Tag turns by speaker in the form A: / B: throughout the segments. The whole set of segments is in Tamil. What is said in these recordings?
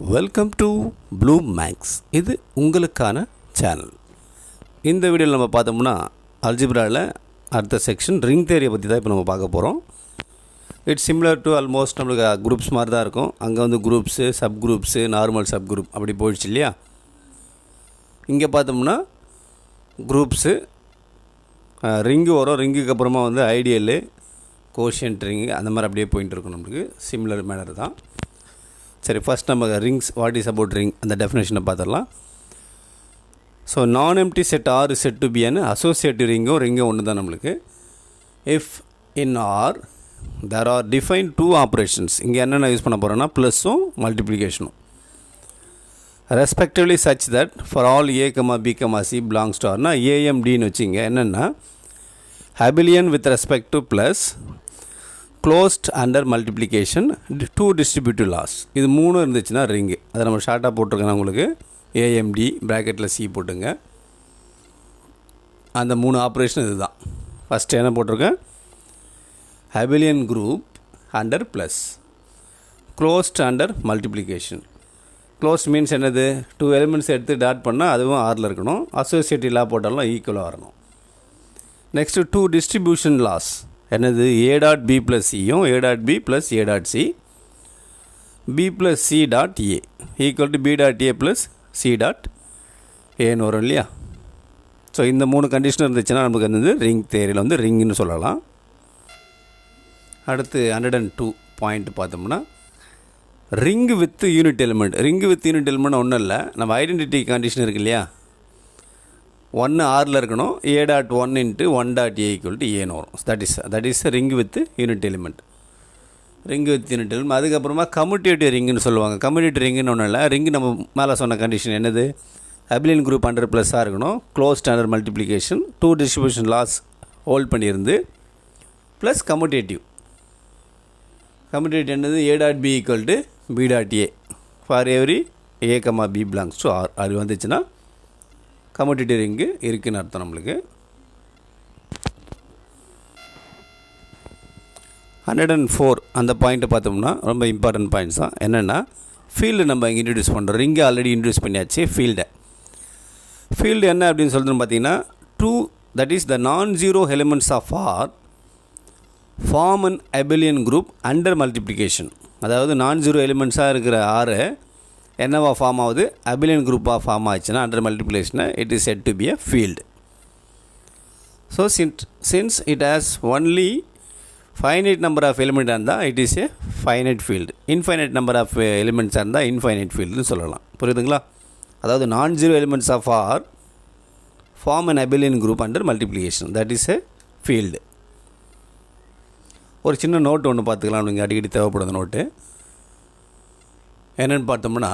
A: Welcome to blue maths. இது உங்களுக்கான சேனல். இந்த வீடியோவில் நம்ம பார்த்தோம்னா அல்ஜிப்ராவில் அடுத்த செக்ஷன் ரிங் தியரியை பற்றி தான் இப்போ நம்ம பார்க்க போகிறோம். இட்ஸ் சிமிலர் டு ஆல்மோஸ்ட் நம்மளுக்கு குரூப்ஸ் மாதிரி தான் இருக்கும். அங்கே வந்து groups, sub groups, normal sub group அப்படி போயிடுச்சு இல்லையா. இங்கே பார்த்தோம்னா குரூப்ஸு, ரிங்கு வரும். ரிங்குக்கு அப்புறமா வந்து ஐடியலு, கோஷியன்ட் ரிங்கு அந்த மாதிரி அப்படியே போயிட்டு இருக்கும். நம்மளுக்கு சிமிலர் மேனர் தான். சரி, ஃபஸ்ட் நம்ம rings, what is about ring அந்த டெஃபினேஷனை பார்த்துடலாம். So non empty set R set to be an associative ரிங்கும் ஒன்று தான் நம்மளுக்கு. If in R there are define two operations. இங்கே என்னென்ன யூஸ் பண்ண போகிறோன்னா ப்ளஸ்ஸும் மல்டிப்ளிகேஷனும் respectively such that for all A comma B comma C belongs to ஆர்னா ஏஎம்டின்னு வச்சுங்க. என்னென்னா abelian with respect to plus, closed under multiplication, two distributive laws. இது மூணு இருந்துச்சுன்னா ரிங்கு. அதை நம்ம ஷார்ட்டாக போட்டிருக்கேன் உங்களுக்கு. ஏஎம்டி ப்ராக்கெட்டில் சி போட்டுங்க. அந்த மூணு ஆப்ரேஷன் இது தான். ஃபஸ்ட்டு என்ன போட்டிருக்கேன்? Abelian group under plus, closed under multiplication. Closed means என்னது? டூ எலிமெண்ட்ஸ் எடுத்து டாட் பண்ணால் அதுவும் ஆரில் இருக்கணும். அசோசியேட்டிவ் லா போட்டாலும் ஈக்குவலாக வரணும். Next two distribution laws. என்னது? ஏ டாட் பி ப்ளஸ் சியும் A dot B plus A dot C, B plus C dot A equal to B dot A plus C dot ஏன்னு வரும் இல்லையா. ஸோ இந்த மூணு கண்டிஷன் இருந்துச்சுன்னா நமக்கு வந்து ரிங் தியரியில் வந்து ரிங்குன்னு சொல்லலாம். அடுத்து 102 பாயிண்ட் பார்த்தோம்னா ring with unit element. Ring with unit element ஒன்றும் இல்லை, நம்ம ஐடென்டிட்டி கண்டிஷன் இருக்குது இல்லையா. 1 ஆரில் இருக்கணும். A dot 1 into 1 dot A equal to ஏன்னு வரும். That is ring with unit element. Ring with unit element. அதுக்கப்புறமா கம்யூட்டேட்டிவ் ரிங்குன்னு சொல்லுவாங்க. கம்யூட்டேட்டிவ் ரிங்குன்னு ஒன்றும் இல்லை. ரிங்கு நம்ம மேலே சொன்ன கண்டிஷன் என்னது? ஹபிலியன் குரூப் அண்டர் ப்ளஸ்ஸாக இருக்கணும். Closed under multiplication, two distribution laws hold பண்ணியிருந்து, ப்ளஸ் கம்யூட்டேட்டிவ். கம்யூட்டேட்டிவ் என்னது? A dot B equal to B dot A for every A comma B belongs to R. அது வந்துச்சுன்னா கம்யூட்டேட்டிவ் ரிங்கு இருக்குதுன்னு அர்த்தம் நம்மளுக்கு. 104 அந்த பாயிண்ட்டை பார்த்தோம்னா ரொம்ப இம்பார்ட்டன்ட் பாயிண்ட்ஸ் தான். என்னென்னா ஃபீல்டு நம்ம இங்கே இன்ட்ரடியூஸ் பண்ணுறோம். ரிங்கை ஆல்ரெடி இன்ட்ரடியூஸ் பண்ணியாச்சு. ஃபீல்டு என்ன அப்படின்னு சொல்லிட்டு பார்த்தீங்கன்னா two, that is the non zero elements of R form an abelian group under multiplication. அதாவது நான் ஜீரோ எலிமெண்ட்ஸாக இருக்கிற ஆறு என்னவா ஃபார்ம் ஆகுது? அபிலியன் குரூப்பாக ஃபார்ம் ஆச்சுன்னா அண்டர் மல்டிப்ளிகேஷனை it is set to be a field. So since it has only finite number of எலிமெண்ட்டாக இருந்தால் it is a finite field. Infinite number of எலிமெண்ட்ஸாக இருந்தால் இன்ஃபைனைட் ஃபீல்டுன்னு சொல்லலாம். புரியுதுங்களா? அதாவது non zero elements of R form an abelian group under multiplication, that is a field. ஒரு சின்ன நோட்டு ஒன்று பார்த்துக்கலாம். நீங்கள் அடிக்கடி தேவைப்படுது நோட்டு. என்னென்னு பார்த்தோம்னா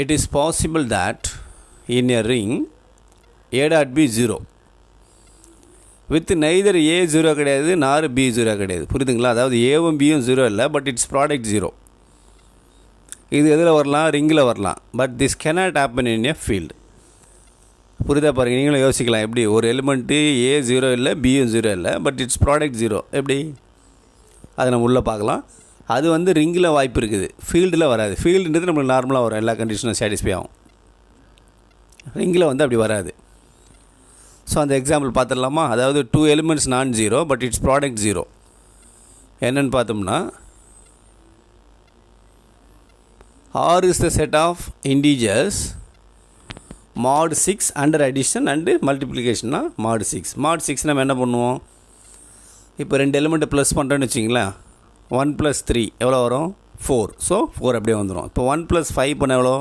A: it is possible that in a ring A dot B 0 with neither A 0 கிடையாது, நார் பி 0 கிடையாது. புரியுதுங்களா? அதாவது ஏவும் பியும் 0 இல்லை, பட் இட்ஸ் ப்ராடக்ட் 0. இது எதில் வரலாம்? ரிங்கில் வரலாம். But this cannot happen in a field. புரியுதா? பாருங்கள், நீங்களும் யோசிக்கலாம். எப்படி ஒரு எலிமெண்ட்டு ஏ 0 இல்லை, பியும் 0 இல்லை, பட் இட்ஸ் ப்ராடக்ட் 0. எப்படி? அதை நம்ம உள்ளே பார்க்கலாம். அது வந்து ரிங்கில் வாய்ப்பு இருக்குது, ஃபீல்டில் வராது. ஃபீல்டுன்றது நம்மளுக்கு நார்மலாக வரும், எல்லா கண்டிஷனும் சாட்டிஸ்ஃபை ஆகும். ரிங்கில் வந்து அப்படி வராது. ஸோ அந்த எக்ஸாம்பிள் பார்த்துடலாமா? அதாவது two elements non zero but its product 0. என்னென்னு பார்த்தோம்னா R is the set of integers mod 6 under addition and மல்டிப்ளிகேஷன்னா mod 6. mod 6 நம்ம என்ன பண்ணுவோம்? இப்போ 2 எலிமெண்ட்டை ப்ளஸ் பண்ணுறோன்னு வச்சிங்களேன். 1 + 3 எவ்வளோ வரும்? 4. ஸோ 4 அப்படியே வந்துடும். இப்போ 1 + 5 பண்ண எவ்வளோ?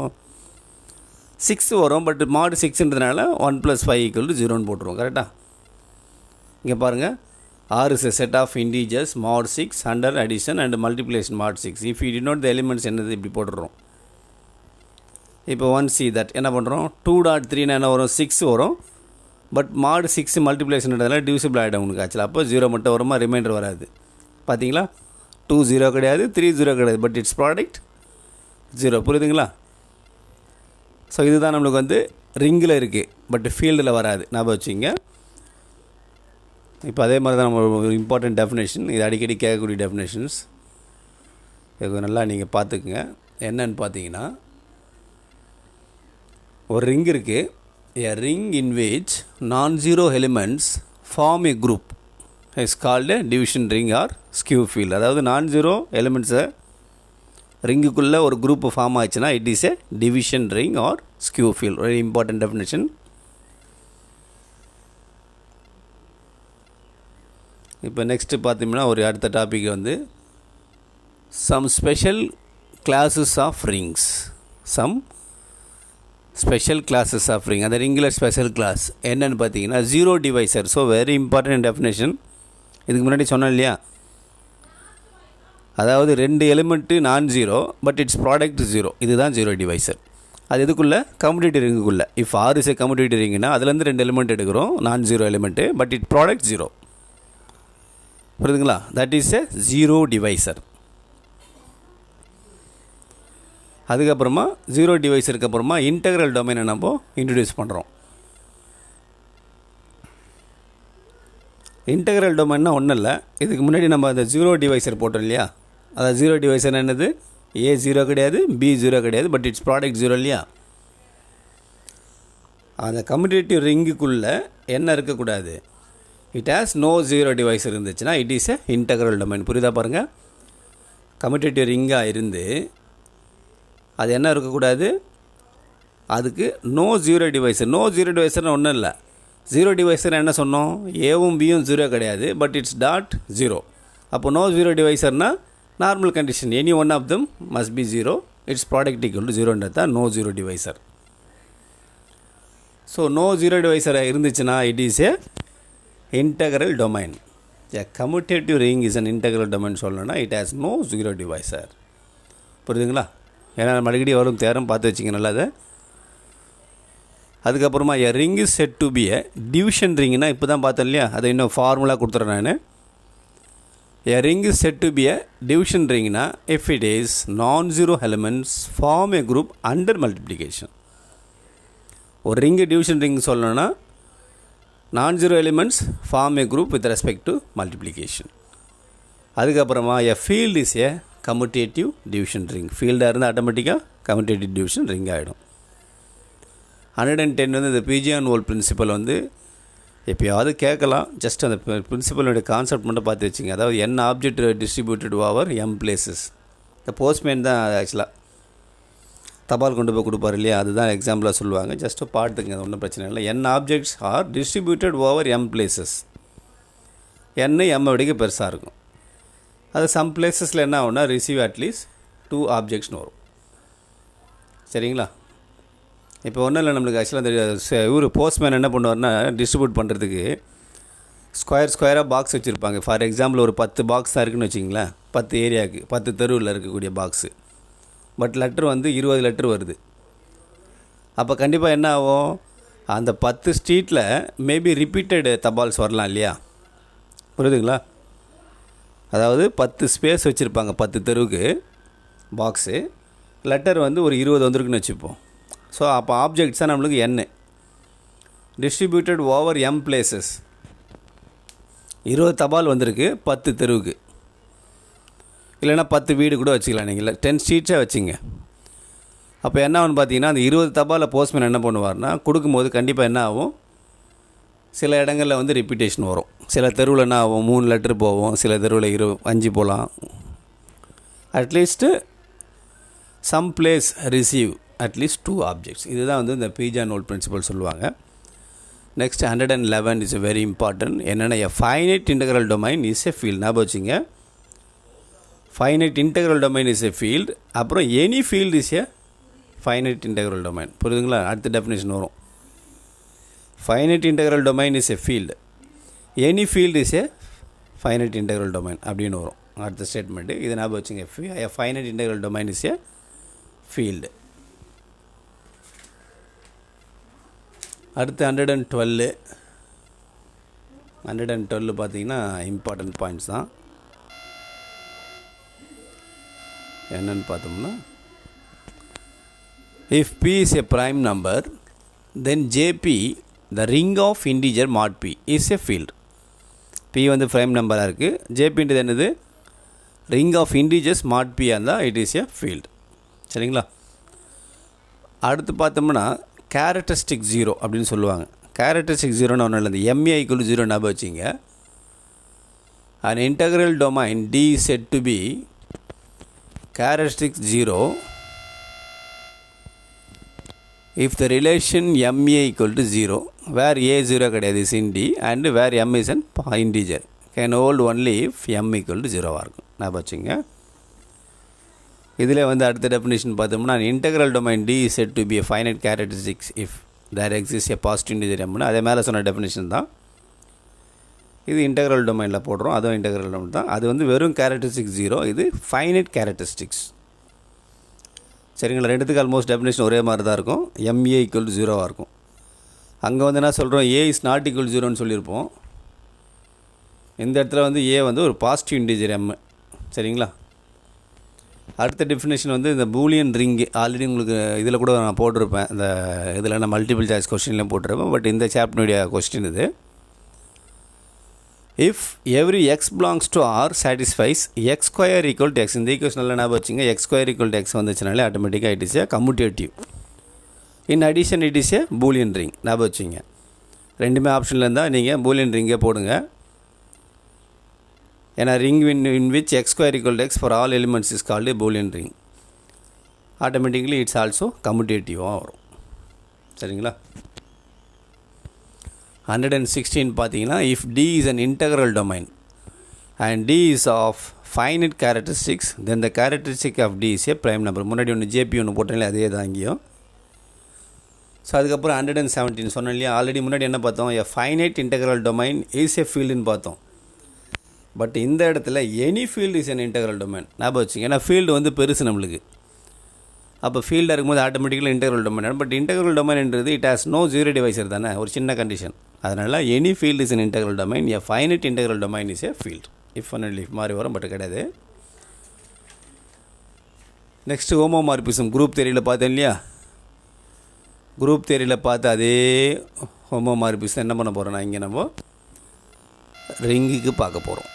A: 6 வரும். பட் mod 6ன்றதுனால 1 + 5 = 0ன்னு போட்டுருவோம். கரெக்டாக? இங்கே பாருங்கள், R is a set of integers mod 6 under addition and multiplication mod 6. If you denote the elements என்னது இப்படி போட்டுடுறோம். இப்போ 1 சி தட் என்ன பண்ணுறோம்? 2.3 என்ன வரும்? 6 வரும். பட் mod 6 மல்டிப்ளிகேஷன்றதுனால டிவிசிபிள் ஆகிடும் உங்களுக்கு ஆக்சுவலாக. அப்போ 0 மட்டும் வருமா, ரிமைண்டர் வராது. பார்த்தீங்களா? 2 0 கிடையாது, 3 0 கிடையாது, பட் இட்ஸ் ப்ராடக்ட் 0. புரியுதுங்களா? ஸோ இதுதான் நம்மளுக்கு வந்து ரிங்கில் இருக்குது, பட் ஃபீல்டில் வராது. ஞாபகம் வச்சுங்க. இப்போ அதே மாதிரி தான் நம்ம ஒரு இம்பார்ட்டன்ட் டெஃபினேஷன், இது அடிக்கடி கேட்கக்கூடிய டெஃபினேஷன்ஸ். இது நல்லா நீங்கள் பார்த்துக்குங்க. என்னன்னு பார்த்தீங்கன்னா ஒரு ரிங் இருக்குது. A ring in which non-zero elements form a group is called a division ring or skew field. அதாவது non-zero elements ரிங்குக்குள்ளே ஒரு குரூப் ஃபார்ம் ஆச்சுன்னா it is a division ring or skew field. Very important definition. இப்போ நெக்ஸ்ட்டு பார்த்தீங்கன்னா ஒரு அடுத்த டாபிக் வந்து some special classes of rings. Some special classes of ring. அந்த ரிங்கில் ஸ்பெஷல் கிளாஸ் என்னென்னு பார்த்தீங்கன்னா zero divisor. So very important definition. இதுக்கு முன்னாடி சொன்னேன் இல்லையா, அதாவது ரெண்டு element non zero but its product zero. இதுதான் ஜீரோ டிவைசர். அது இதுக்குள்ளே கம்யூட்டேட்டிவ் ரிங்குக்குள்ளே if R is A commutative ரிங்குனா அதுலேருந்து ரெண்டு எலிமெண்ட் எடுக்கிறோம், non zero element, but it product zero. புரியுதுங்களா? That is a zero divisor. அதுக்கப்புறமா ஜீரோ டிவைஸருக்கு அப்புறமா இன்டெக்ரல் டொமைனை நம்ம இன்ட்ரடியூஸ் பண்ணுறோம். இன்டெக்ரல் டொமைன்னா ஒன்றும் இல்லை, இதுக்கு முன்னாடி நம்ம அந்த ஜீரோ டிவைசர் போட்டோம் இல்லையா, அதாவது ஜீரோ டிவைசர் என்னது, ஏ ஜீரோ கிடையாது, பி ஜீரோ கிடையாது, பட் இட்ஸ் ப்ராடக்ட் ஜீரோ இல்லையா. அந்த கம்யூட்டேட்டிவ் ரிங்குக்குள்ளே என்ன இருக்கக்கூடாது, it has no zero divisor இருந்துச்சுன்னா it is a integral domain. புரியுதா பாருங்கள்? கம்யூட்டேட்டிவ் ரிங்காக இருந்து அது என்ன இருக்கக்கூடாது, அதுக்கு no zero divisor. No zero டிவைசர்னு ஒன்றும் இல்லை. ஜீரோ டிவைசர் என்ன சொன்னோம், ஏவும் பியும் ஜீரோ கிடையாது, பட் இட்ஸ் டாட் ஜீரோ. அப்போ நோ ஜீரோ டிவைசர்னால் normal condition any one of them must be zero, its product equal to ஜீரோன்றது தான் no zero divisor. So no zero divisor இருந்துச்சுன்னா it is a integral domain. A commutative ring is an integral domain சொல்லணும்னா it has no zero divisor. புரியுதுங்களா? ஏன்னா நம்ம அடிக்கடி வரும் தேரம் பார்த்து வச்சிங்க நல்லது. அதுக்கப்புறமா a ring is set to be a division ரிங்னா இப்போ தான் பார்த்தேன் இல்லையா, அதை இன்னும் ஃபார்முலா கொடுத்துறேன் நான். A ring is set to be a division ரிங்னா if it is non zero elements form a group under multiplication. ஒரு ரிங்கு டிவிஷன் ரிங் சொல்லணும்னா non zero elements form a group with respect to multiplication. அதுக்கப்புறமா a field is a commutative division ring. ஃபீல்டாக இருந்தால் ஆட்டோமேட்டிக்காக கம்யூட்டேட்டிவ் டிவிஷன் ரிங் ஆகிடும். 110 வந்து இந்த பிஜிஆன் ஹோல் பிரின்சிபல் வந்து எப்போயாவது கேட்கலாம். ஜஸ்ட் அந்த பிரின்சிபலுடைய கான்செப்ட் மட்டும் பார்த்து வச்சுங்க. அதாவது N object distributed over M places. இந்த போஸ்ட்மேன் தான் ஆக்சுவலாக தபால் கொண்டு போய் கொடுப்பார் இல்லையா, அதுதான் எக்ஸாம்பிளாக சொல்லுவாங்க. ஜஸ்ட்டு பார்த்துங்க, அது ஒன்றும் பிரச்சனை இல்லை. N objects are distributed over M places. N M விடைக்கு பெருசாக இருக்கும். அது சம் பிளேசஸில் என்ன ஆகும்னா ரிசீவ் அட்லீஸ்ட் 2 ஆப்ஜெக்ட்ஸ்னு வரும். சரிங்களா? இப்போ ஒன்றும் இல்லை, நம்மளுக்கு ஆக்சுவலாக அந்த இவர் போஸ்ட்மேன் என்ன பண்ணுவார்னா டிஸ்ட்ரிபியூட் பண்ணுறதுக்கு ஸ்கொயராக பாக்ஸ் வச்சுருப்பாங்க. ஃபார் எக்ஸாம்பிள் ஒரு 10 பாக்ஸ் தான் இருக்குதுன்னு வச்சிங்களேன், 10 ஏரியாவுக்கு 10 தெருவில் இருக்கக்கூடிய பாக்ஸு. பட் லெட்ரு வந்து 20 லெட்ரு வருது. அப்போ கண்டிப்பாக என்ன ஆகும், அந்த 10 ஸ்ட்ரீட்டில் மேபி ரிப்பீட்டட் தபால்ஸ் வரலாம் இல்லையா. புரியுதுங்களா? அதாவது 10 ஸ்பேஸ் வச்சுருப்பாங்க 10 தெருவுக்கு பாக்ஸு. லெட்டர் வந்து ஒரு 20 வந்திருக்குன்னு வச்சுப்போம். ஸோ அப்போ ஆப்ஜெக்ட்ஸ் தான் நம்மளுக்கு என் டிஸ்ட்ரிபியூட்டட் ஓவர் எம் பிளேசஸ். 20 தபால் வந்திருக்கு 10 தெருவுக்கு. இல்லைனா 10 வீடு கூட வச்சுக்கலாம், நீங்கள் 10 ஸ்ட்ரீட்ஸே வச்சுங்க. அப்போ என்ன ஆகுன்னு பார்த்தீங்கன்னா அந்த 20 தபாலில் போஸ்ட்மேன் என்ன பண்ணுவார்னா கொடுக்கும்போது கண்டிப்பாக என்ன ஆகும், சில இடங்களில் வந்து ரிப்பீட்டேஷன் வரும். சில தெருவில் என்ன ஆகும் 3 லெட்ரு போவோம், சில தெருவில் 5 போகலாம். At least some place receive at least 2 objects. இதுதான் வந்து இந்த பிஜிஆன் ஹோல் பிரின்சிபல் சொல்லுவாங்க. Next 111 is very important. என்னென்னா a finite integral domain is a field. ஞாபகம் வச்சுங்க, finite integral domain is a field. அப்புறம் any field is a finite integral domain. புரியுதுங்களா? அடுத்த டெஃபினேஷன் வரும். Finite integral domain is a field, any field is a finite integral domain அப்படின்னு வரும் அடுத்த ஸ்டேட்மெண்ட்டு. இது ஞாபகம் வச்சுங்க, a finite integral domain is a field. அடுத்து 112 பார்த்தீங்கன்னா இம்பார்ட்டன்ட் பாயிண்ட்ஸ் தான். என்னென்னு பார்த்தோம்னா if P is a prime number then JP the ring of integer mod P is a field. P வந்து prime நம்பராக இருக்குது, JPன்றது என்னது ring of integers mod P இருந்தால் it is a field. சரிங்களா? அடுத்து பார்த்தோம்னா கேரக்டரிஸ்டிக் ஜீரோ அப்படின்னு சொல்லுவாங்க. கேரக்டரிஸ்டிக் ஜீரோன்னு ஒன்றும் இல்லை, இந்த MA = 0 ஞாபகம் வச்சிங்க. An integral domain D is said to be characteristic 0 if the relation MA = 0 where A 0 கிடையாது is in D and where M is an integer can hold only if M = 0 இருக்கும். ஞாபகம் வச்சுங்க. இதில் வந்து அடுத்த டெஃபினிஷன் பார்த்தோம்னா integral domain D is said to be a finite characteristics if there exists a positive integer M. அதே மேலே சொன்ன டெஃபினிஷன் தான் இது. இன்டெக்ரல் டொமைனில் போடுறோம், அதுவும் இன்டெக்ரல் டொமைன் தான். அது வந்து வெறும் கேரக்டரிஸ்டிக்ஸ் 0, இது ஃபைனைட் கேரக்டரிஸ்டிக்ஸ். சரிங்களா? ரெண்டுத்துக்கு ஆல்மோஸ்ட் டெஃபினேஷன் ஒரே மாதிரி தான் இருக்கும். MA = 0 இருக்கும். அங்கே வந்து என்ன சொல்கிறோம், A is not equal to 0ன்னு சொல்லியிருப்போம். இந்த இடத்துல வந்து A வந்து ஒரு பாசிட்டிவ் இன்டிஜர் M. சரிங்களா? அடுத்த டெஃபினேஷன் வந்து இந்த பூலியன் ரிங்கு. ஆல்ரெடி உங்களுக்கு இதில் கூட நான் போட்டிருப்பேன், இந்த இதில் நான் மல்டிபிள் சாய்ஸ் கொஸ்டின்லேயும் போட்டிருப்பேன். பட் இந்த சாப்டருடைய கொஸ்டின் இது. If every x belongs to R satisfies x square equal to x. இந்த ஈக்குவேஷனில் ஞாபகம் வச்சுங்க, x square equal to x வந்துச்சுனாலே ஆட்டோமேட்டிக்காக it is A commutative. In addition it is A Boolean ring. ஞாபகம் வச்சுங்க, ரெண்டுமே ஆப்ஷனில் இருந்தால் நீங்கள் பூலியன் ரிங்கே போடுங்க. ஏன்னா ring in which x square equal to x for all elements is called a boolean ring. Automatically its also கம்யூட்டேட்டிவாக வரும். சரிங்களா? 116 பார்த்தீங்கன்னா if D is an integral domain and D is of finite characteristics then the characteristic of D is a prime number. முன்னாடி ஒன்று JP ஒன்று போட்டோம்ல, அதே தான் இங்கேயும். ஸோ அதுக்கப்புறம் 117 சொன்னோம் இல்லையா, ஆல்ரெடி முன்னாடி என்ன பார்த்தோம், a finite integral domain is a fieldன்னு பார்த்தோம். பட் இந்த இடத்துல any field is an integral domain. ஞாபகம் வச்சுங்க, ஏன்னா ஃபீல்டு வந்து பெருசு நம்மளுக்கு. அப்போ ஃபீல்டாக இருக்கும்போது ஆட்டோமேட்டிக்கலாக இன்டெக்ரல் டொமைன். பட் இன்டெக்ரல் டொமைன்ன்றது it has no zero divisor தானே, ஒரு சின்ன கண்டிஷன். அதனால் any field is an integral domain. a finite integral domain is a field. if and only if மாதிரி வரும், பட் கிடையாது. நெக்ஸ்ட்டு ஹோமோமார்பிசம் குரூப் தியரியில் பார்த்தேன் இல்லையா, குரூப் தியரியில் பார்த்து அதே ஹோமோமார்பிசம் என்ன பண்ண போகிறோன்னா இங்கே நம்ம ரிங்குக்கு பார்க்க போகிறோம்.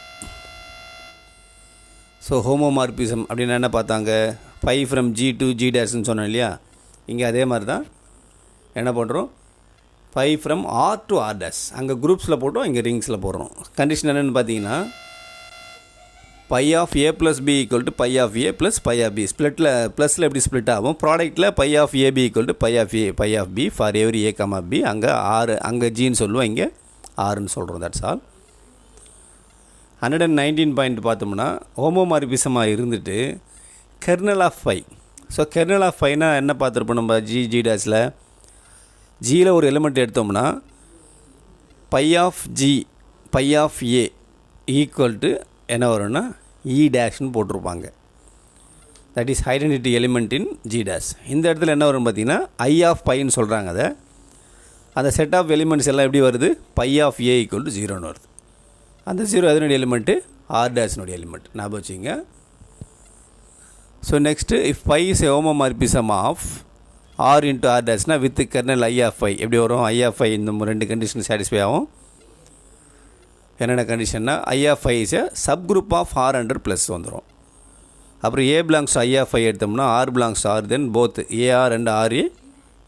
A: ஸோ ஹோமோமார்பிசம் அப்படின்னா என்ன பார்த்தாங்க, phi from G to G டேஷ்னு சொன்னோம் இல்லையா, இங்கே அதே மாதிரி தான் என்ன பண்ணுறோம், phi from R to R டேஷ். அங்கே குரூப்ஸில் போட்டோம், இங்கே ரிங்ஸில் போடுறோம். கண்டிஷன் என்னென்னு பார்த்தீங்கன்னா phi of A + B = phi of A + phi of B. ஸ்ப்ளிட்டில் ப்ளஸில் எப்படி ஸ்ப்ளிட் ஆகும், ப்ராடக்ட்டில் phi of AB = phi of A phi of B for every A, B. அங்கே R, அங்கே Gன்னு சொல்லுவோம், இங்கே Rன்னு சொல்கிறோம். That's all. 119 பாயிண்ட் பார்த்தோம்னா ஹோமோமார்பிசமாக இருந்துட்டு kernel of phi. So kernel of ஃபைனா என்ன பார்த்துருப்போம் நம்ம, G டேஸில் ஜியில் ஒரு எலிமெண்ட் எடுத்தோம்னா phi of G phi of A equal to என்ன வரும்னா E டேஷ்னு போட்டிருப்பாங்க. That is identity element in G dash. இந்த இடத்துல என்ன வரும் பார்த்தீங்கன்னா I ஆஃப் பைன்னு சொல்கிறாங்க. அதை அந்த செட் ஆஃப் எலிமெண்ட்ஸ் எல்லாம் எப்படி வருது, பை ஆஃப் A = 0ன்னு வருது. அந்த 0 எதனுடைய எலிமெண்ட்டு, R டேஷ்னுடைய எலிமெண்ட். ஞாபகம் வச்சுங்க. So next if phi is a homomorphism of R into R டேஷ்னா with kernel I of phi எப்படி வரும், I ஆஃப் ஃபை இந்த ரெண்டு கண்டிஷன் சாட்டிஸ்ஃபை ஆகும். என்னென்ன கண்டிஷன்னா I of phi is a subgroup of R under plus வந்துடும். அப்புறம் A belongs to I of phi எடுத்தோம்னா R belongs to R, then both AR and RA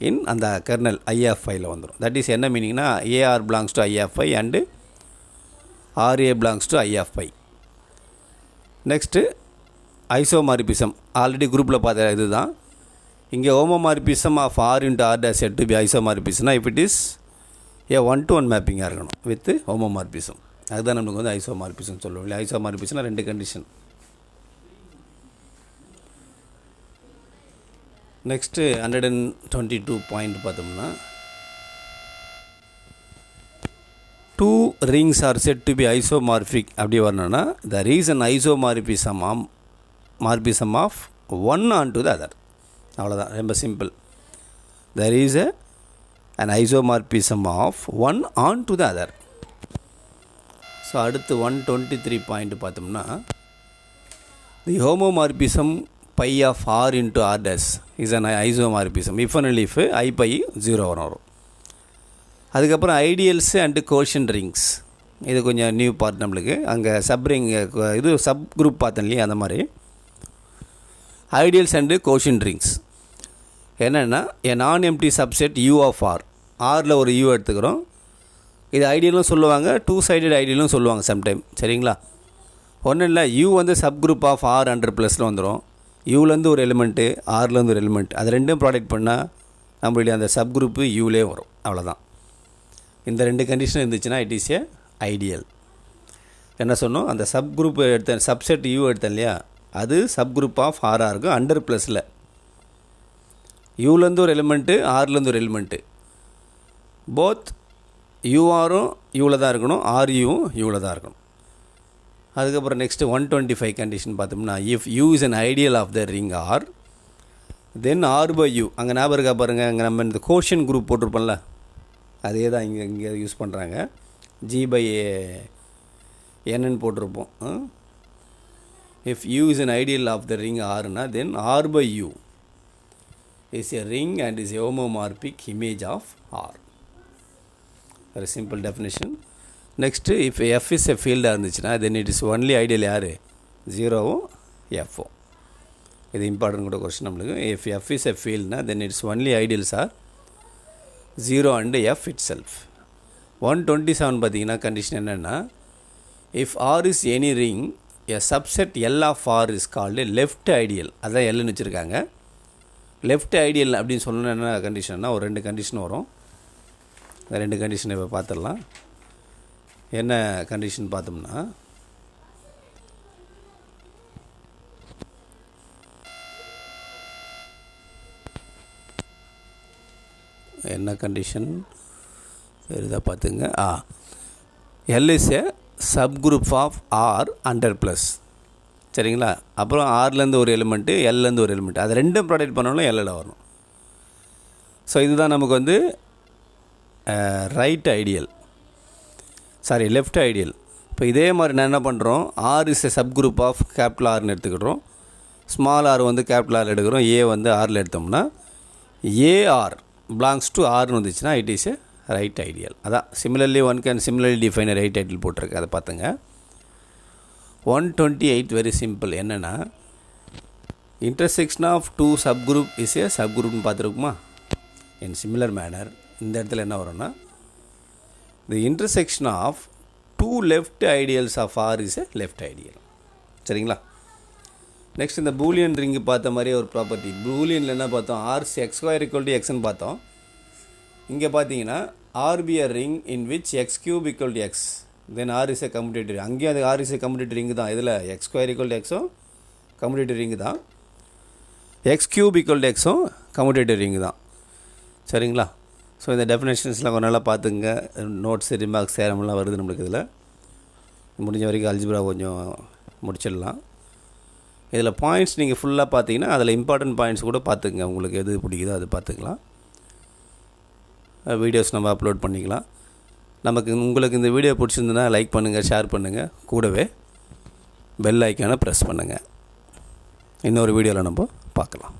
A: in அந்த கர்னல் I ஆஃப் ஃபைல வந்துடும். தட் இஸ் என்ன மீனிங்னா AR belongs to I of phi and RA belongs to I of phi. Next isomorphism already குரூப்பில் பார்த்த இது தான். இங்கே homomorphism of R into R dash set to be ஐசோமார்பிசம்னா if it is a 1-to-1 மேப்பிங்காக இருக்கணும் வித் ஹோமோமார்பிசம். அதுதான் நமக்கு வந்து ஐசோமார்பிசம் சொல்லுவோம் இல்லை. ஐசோமார்பிசம்னா ரெண்டு கண்டிஷன். நெக்ஸ்ட்டு 122 பாயிண்ட் பார்த்தோம்னா two rings R set to be isomorphic அப்படி வரணும்னா the reason isomorphism of one onto the other. அவ்வளோதான், ரொம்ப simple. there is an isomorphism of one on to the other. So அடுத்து 123 பாயிண்ட் பார்த்தோம்னா the homomorphism pi of R into R dash is an isomorphism if and only if I pi 0 வரும். அதுக்கப்புறம் ஐடியல்ஸ் அண்டு கோஷன் ரிங்ஸ், இது கொஞ்சம் நியூ பார்ட் நம்மளுக்கு. அங்கே சப்ரிங் இது சப் குரூப் பார்த்தோம் இல்லையா, அந்த மாதிரி ஐடியல்ஸ் அண்டு கோஷன் ரிங்ஸ். என்னென்னா a non-empty subset U of R. ஆரில் ஒரு U எடுத்துக்கிறோம். இது ஐடியலும் சொல்லுவாங்க, டூ சைடட் ஐடியலும் சொல்லுவாங்க சம்டைம். சரிங்களா? ஒன்றும் இல்லை, U வந்து subgroup of R under ப்ளஸில் வந்துடும். யூலேருந்து ஒரு எலிமெண்ட்டு, ஆர்லேருந்து ஒரு எலிமெண்ட், அது ரெண்டும் ப்ராடக்ட் பண்ணால் நம்மளுடைய அந்த சப் குரூப்பு யூலே வரும். அவ்வளோதான். இந்த ரெண்டு கண்டிஷன் இருந்துச்சுன்னா இட் இஸ் ஏ ஐடியல். என்ன சொன்னோம், அந்த சப் குரூப் எடுத்தேன், சப்செட் யூ எடுத்தேன் இல்லையா, அது சப் குரூப் ஆஃப் ஆராக இருக்கும் அண்டர் ப்ளஸில். யூலேருந்து ஒரு எலிமெண்ட்டு, ஆர்லேருந்து ஒரு எலிமெண்ட்டு, போத் யூஆரும் யூவில் தான் இருக்கணும், ஆர்யூவும் யூவில் தான் இருக்கணும். அதுக்கப்புறம் நெக்ஸ்ட்டு 125 கண்டிஷன் பார்த்தோம்னா, if U is an ideal of the ring R then R by U. அங்கே ஞாபகம் இருக்கா பாருங்கள், அங்கே நம்ம இந்த கோஷன் குரூப் போட்டிருப்போம்ல, அதே தான் இங்கே யூஸ் பண்ணுறாங்க. ஜி பை என்னன்னு போட்டிருப்போம். If U is an ideal of the ring ஆர்னா then R by U is a ring and is homomorphic image of R. ஒரு simple definition. Next if F is a ஃபீல்டாக இருந்துச்சுன்னா then it is only ideal are, ஜீரோவும் எஃப்ஓ. இது இம்பார்ட்டன்ட் கூட கொஸ்டின் நம்மளுக்கு. இஃப் எஃப் இஸ் எ ஃபீல்ட்னா then its only ideals are zero and F itself. 127 பார்த்தீங்கன்னா கண்டிஷன் என்னென்னா, if R is any ring a subset L of R is called left ideal. அதான் எல்லுன்னு வச்சுருக்காங்க. லெஃப்ட் ஐடியல் அப்படின்னு சொல்லணும்னா என்ன கண்டிஷன்னா, ஒரு ரெண்டு கண்டிஷன் வரும். இந்த ரெண்டு கண்டிஷனை இப்போ பார்த்துடலாம். என்ன கண்டிஷன் பார்த்தோம்னா, என்ன கண்டிஷன் சரிதா பார்த்துங்க. L is a subgroup of R under plus. சரிங்களா? அப்புறம் ஆர்லேருந்து ஒரு எலிமெண்ட்டு, எல்லேருந்து ஒரு எலிமெண்ட், அது ரெண்டும் ப்ராடக்ட் பண்ணாலும் எல்லில் வரணும். ஸோ இதுதான் நமக்கு வந்து right ideal, sorry left ideal. இப்போ இதே மாதிரி நான் என்ன பண்ணுறோம், R is a subgroup of capital ஆர்னு எடுத்துக்கிட்டோம். ஸ்மால் ஆர் வந்து கேபிட்டல் ஆர் எடுக்கிறோம், ஏ வந்து ஆரில் எடுத்தோம்னா ஏஆர் பிலாங்ஸ் டு ஆர்னு வந்துச்சுன்னா it is a right ideal. அதான் similarly one can similarly define right ideal போட்டிருக்கு, அதை பார்த்துங்க. 128 வெரி சிம்பிள். என்னென்னா, intersection of two subgroup is a sub குரூப்னு பார்த்துருக்குமா. இன் சிமிலர் மேனர் இந்த இடத்துல என்ன வரும்னா, the intersection of two left ideals of R is a left ideal. சரிங்களா? நெக்ஸ்ட் இந்த பூலியன் ரிங்கு பார்த்த மாதிரியே ஒரு ப்ராப்பர்ட்டி. பூலியனில் என்ன பார்த்தோம், ஆர்ஸ் எக்ஸ் ஸ்கொயர் ஈக்குவல் டு எக்ஸ்ன்னு பார்த்தோம். இங்கே பார்த்தீங்கன்னா R be a ring in which X cube equal to X then R is a commutative. அங்கேயும் அது R is a commutative ring தான். இதில் எக்ஸ் ஸ்கொயர் ஈக்குவல் டு எக்ஸும் கம்யூட்டேட்டிவ் ரிங்கு தான், எக்ஸ் கியூப் ஈக்குவல் டு எக்ஸும் கம்யூட்டேட்டிவ் ரிங்கு தான். சரிங்களா? ஸோ இந்த டெஃபினேஷன்ஸ்லாம் கொஞ்சம் நல்லா பார்த்துங்க. நோட்ஸு, ரிமார்க்ஸ், சேரம்லாம் வருது நம்மளுக்கு. இதில் முடிஞ்ச வரைக்கும் அல்ஜிப்ரா கொஞ்சம் முடிச்சிடலாம். இதில் பாயிண்ட்ஸ் நீங்கள் ஃபுல்லாக பார்த்தீங்கன்னா அதில் இம்பார்ட்டன்ட் பாயிண்ட்ஸ் கூட பார்த்துக்குங்க. உங்களுக்கு எது பிடிக்குதோ அது பார்த்துக்கலாம். வீடியோஸ் நம்ம அப்லோட் பண்ணிக்கலாம். உங்களுக்கு இந்த வீடியோ பிடிச்சிருந்துன்னா லைக் பண்ணுங்கள், ஷேர் பண்ணுங்கள், கூடவே பெல் ஐக்கானை ப்ரெஸ் பண்ணுங்கள். இன்னொரு வீடியோவில் நம்ம பார்க்கலாம்.